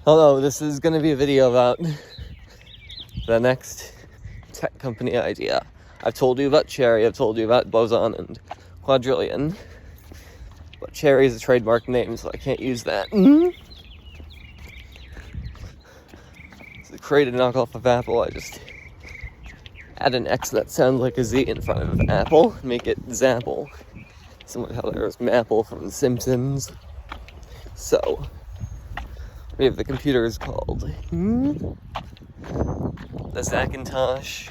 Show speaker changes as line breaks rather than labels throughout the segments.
Hello, this is going to be a video about the next tech company idea. I've told you about Cherry, I've told you about Boson and Quadrillion, but Cherry is a trademark name, so I can't use that. To create a knockoff of Apple, I just add an X that sounds like a Z in front of Apple, make it Xapple. Similar to how there's Mapple from The Simpsons. So, we have the computers called the Xacintosh,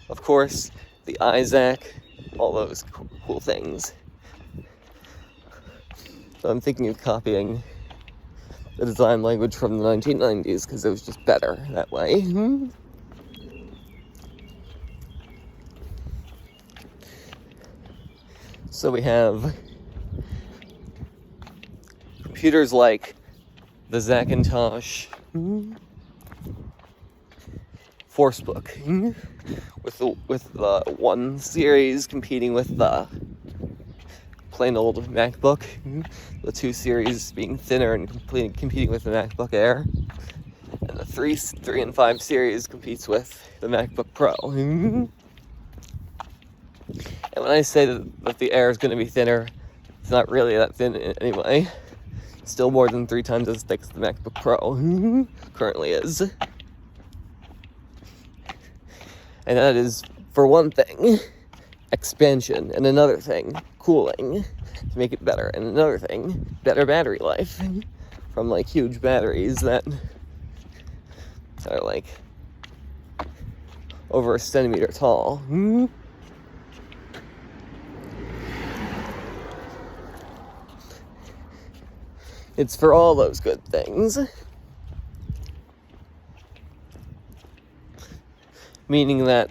of course, the Isaac, all those cool things. So I'm thinking of copying the design language from the 1990s because it was just better that way. So we have computers like the Xacintosh Forcebook, with the 1 series competing with the plain old MacBook, the 2 series being thinner and competing with the MacBook Air, and the 3 and 5 series competes with the MacBook Pro. And when I say that the Air is going to be thinner, it's not really that thin anyway. Still more than 3 times as thick as the MacBook Pro currently is. And that is, for one thing, expansion, and another thing, cooling, to make it better, and another thing, better battery life, from like huge batteries that are like over a centimeter tall. It's for all those good things. Meaning that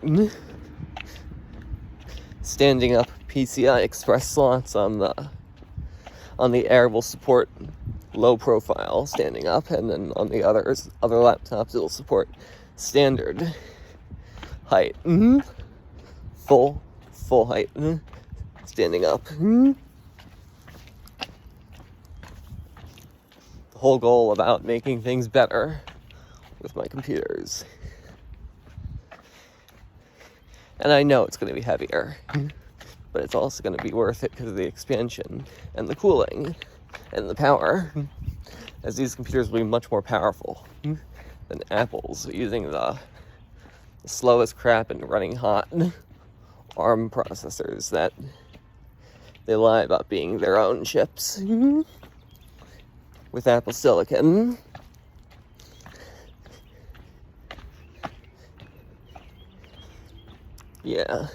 standing up PCI Express slots on the Air will support low profile standing up, and then on the other laptops it'll support standard height, full height standing up. The whole goal about making things better with my computers. And I know it's going to be heavier, but it's also going to be worth it because of the expansion and the cooling and the power, as these computers will be much more powerful than Apple's, using the slowest crap and running hot ARM processors that they lie about being their own chips with Apple Silicon. Yeah.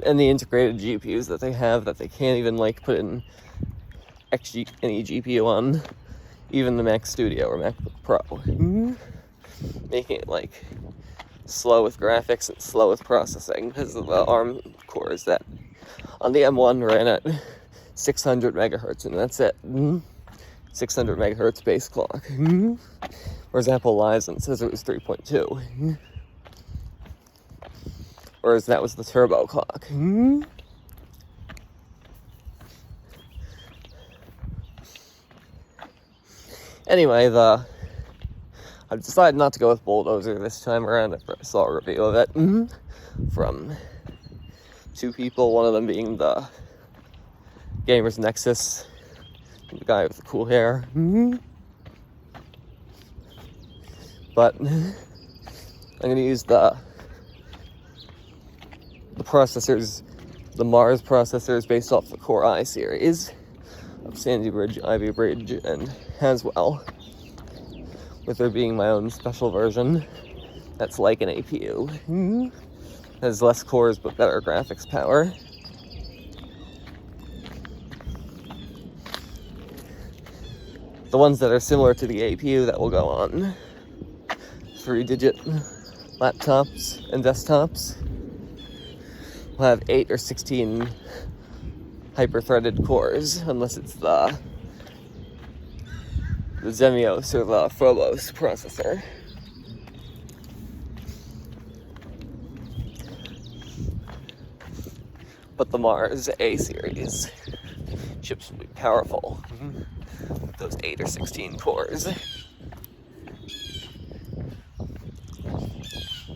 And the integrated GPUs that they have that they can't even like put in any GPU on, even the Mac Studio or MacBook Pro. Making it like slow with graphics and slow with processing because of the ARM cores that on the M1 ran at 600 megahertz, and that's it. 600 megahertz base clock. Whereas Apple lies and says it was 3.2. Whereas that was the turbo clock. Anyway, I've decided not to go with Bulldozer this time around after I saw a review of it from 2 people, one of them being the Gamers Nexus, the guy with the cool hair. But I'm going to use the processors, the Mars processors based off the Core i series of Sandy Bridge, Ivy Bridge, and Haswell, with there being my own special version that's like an APU. Has less cores but better graphics power. The ones that are similar to the APU that will go on 3-digit laptops and desktops will have 8 or 16 hyper-threaded cores, unless it's the Xemios or the Phobos processor. But the Mars A series chips will be powerful. With those 8 or 16 cores.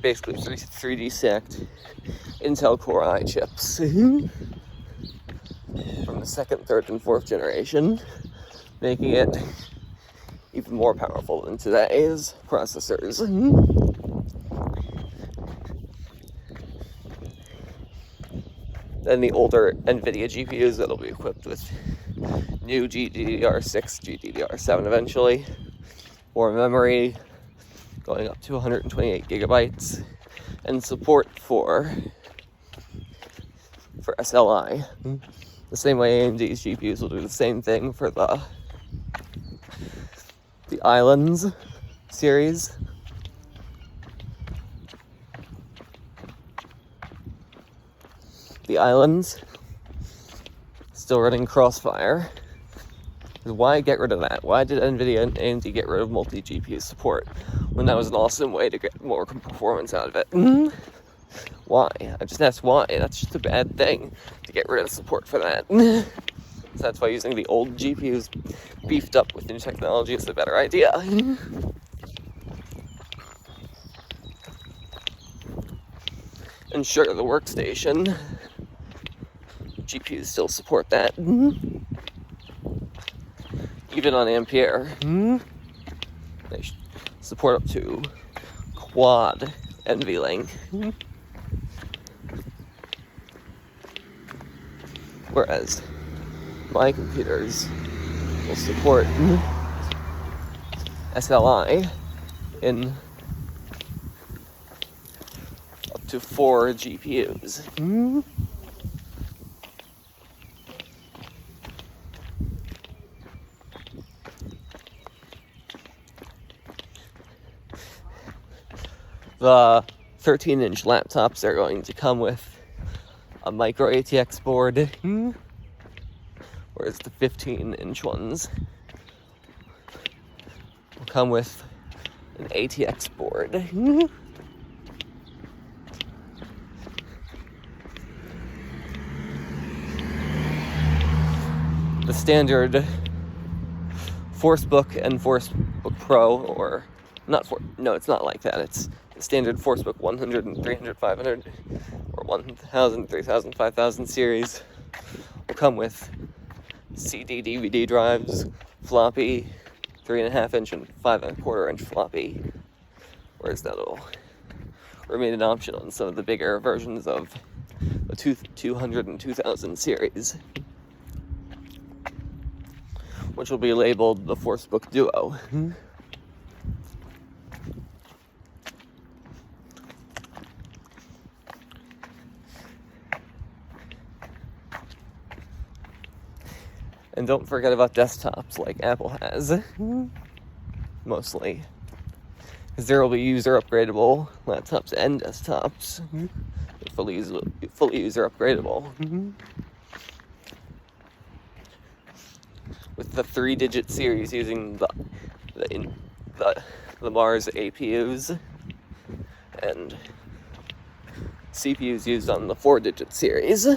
Basically 3D stacked Intel Core i chips. From the 2nd, 3rd, and 4th generation. Making it even more powerful than today's processors. Then the older NVIDIA GPUs that'll be equipped with new GDDR6, GDDR7 eventually, more memory, going up to 128 gigabytes, and support for SLI. The same way AMD's GPUs will do the same thing for the Islands series. The Islands still running Crossfire. Why get rid of that? Why did NVIDIA and AMD get rid of multi-GPU support when that was an awesome way to get more performance out of it? Why? I just asked why. That's just a bad thing to get rid of support for that. So that's why using the old GPUs beefed up with new technology is a better idea. And sure, the workstation GPUs still support that. Even on Ampere. They support up to quad NVLink. Whereas my computers will support SLI in up to 4 GPUs. The 13-inch laptops are going to come with a micro ATX board, whereas the 15-inch ones will come with an ATX board. The standard Forcebook and Forcebook Pro, or no, it's not like that. It's the standard Forcebook 100 and 300, 500, or 1000, 3000, 5000 series will come with CD DVD drives, floppy, 3.5-inch and 5.25-inch floppy, whereas that'll remain an option on some of the bigger versions of the 200 and 2000 series, which will be labeled the Forcebook Duo. And don't forget about desktops like Apple has, mostly. Because there will be user upgradable laptops and desktops, fully user upgradable. With the 3-digit series using the Mars APUs and CPUs used on the 4-digit series.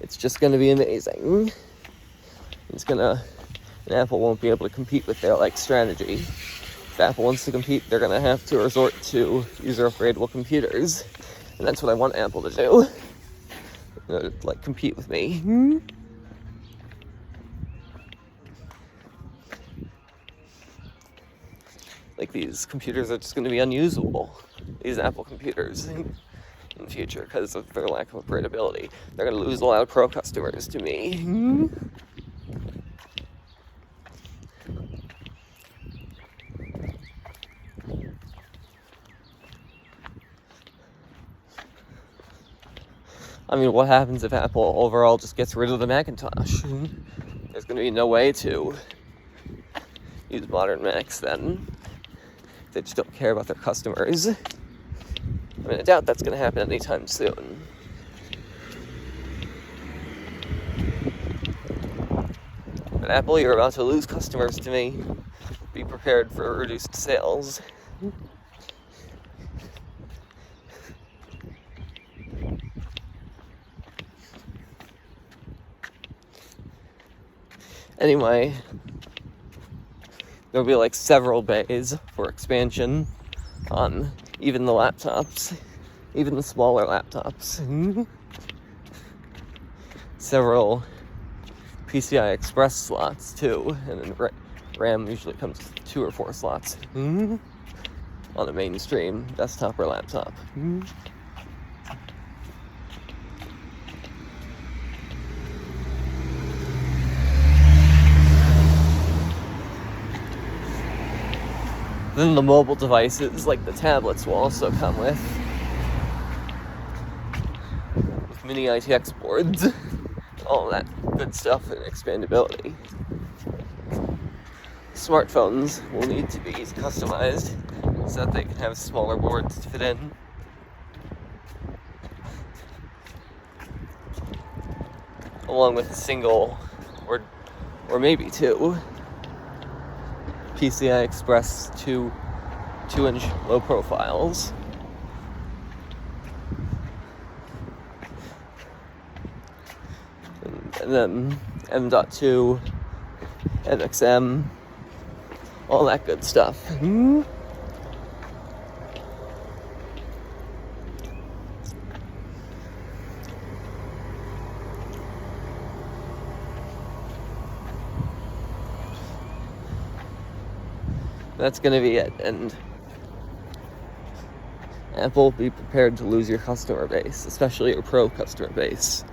It's just going to be amazing. And Apple won't be able to compete with their strategy. If Apple wants to compete, they're going to have to resort to user upgradable computers. And that's what I want Apple to do. Compete with me. These computers are just going to be unusable. These Apple computers. In the future because of their lack of upgradability. They're going to lose a lot of pro customers to me. I mean, what happens if Apple overall just gets rid of the Macintosh? There's going to be no way to use modern Macs then. They just don't care about their customers. I mean, I doubt that's going to happen anytime soon. But Apple, you're about to lose customers to me. Be prepared for reduced sales. Anyway, there'll be like several bays for expansion on even the laptops, even the smaller laptops. Several PCI Express slots too, and then RAM usually comes with 2 or 4 slots on a mainstream desktop or laptop. Then the mobile devices, like the tablets, will also come with mini ITX boards, all that good stuff, and expandability. Smartphones will need to be customized so that they can have smaller boards to fit in. Along with a single or maybe 2 PCI Express 2-inch low profiles. And then M.2, NXM, all that good stuff. That's gonna be it, and Apple, be prepared to lose your customer base, especially your pro customer base.